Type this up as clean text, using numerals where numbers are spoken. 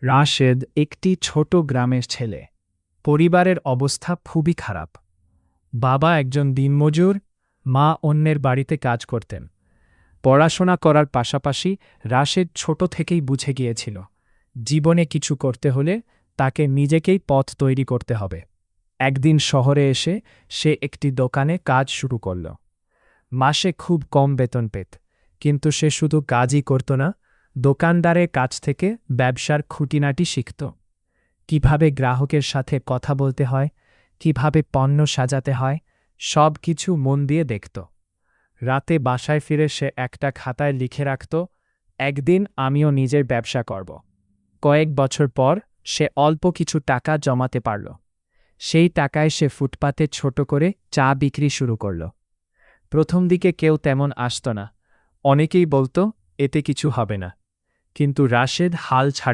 রাশেদ একটি ছোট গ্রামের ছেলে। পরিবারের অবস্থা খুবই খারাপ। বাবা একজন দিনমজুর, মা অন্যের বাড়িতে কাজ করতেন। পড়াশোনা করার পাশাপাশি রাশেদ ছোট থেকেই বুঝে গিয়েছিল, জীবনে কিছু করতে হলে তাকে নিজেকেই পথ তৈরি করতে হবে। একদিন শহরে এসে সে একটি দোকানে কাজ শুরু করল। মাসে খুব কম বেতন পেত, কিন্তু সে শুধু কাজই করত না, দোকানদারের কাছ থেকে ব্যবসার খুঁটিনাটি শিখত। কিভাবে গ্রাহকের সাথে কথা বলতে হয়, কিভাবে পণ্য সাজাতে হয়, সব কিছু মন দিয়ে দেখত। রাতে বাসায় ফিরে সে একটা খাতায় লিখে রাখত, একদিন আমিও নিজের ব্যবসা করব। কয়েক বছর পর সে অল্প কিছু টাকা জমাতে পারল। সেই টাকায় সে ফুটপাতে ছোট করে চা বিক্রি শুরু করল। প্রথম দিকে কেউ তেমন আসত না, অনেকেই বলতো এতে কিছু হবে না, কিন্তু রাশেদ হাল ছাড়েনি।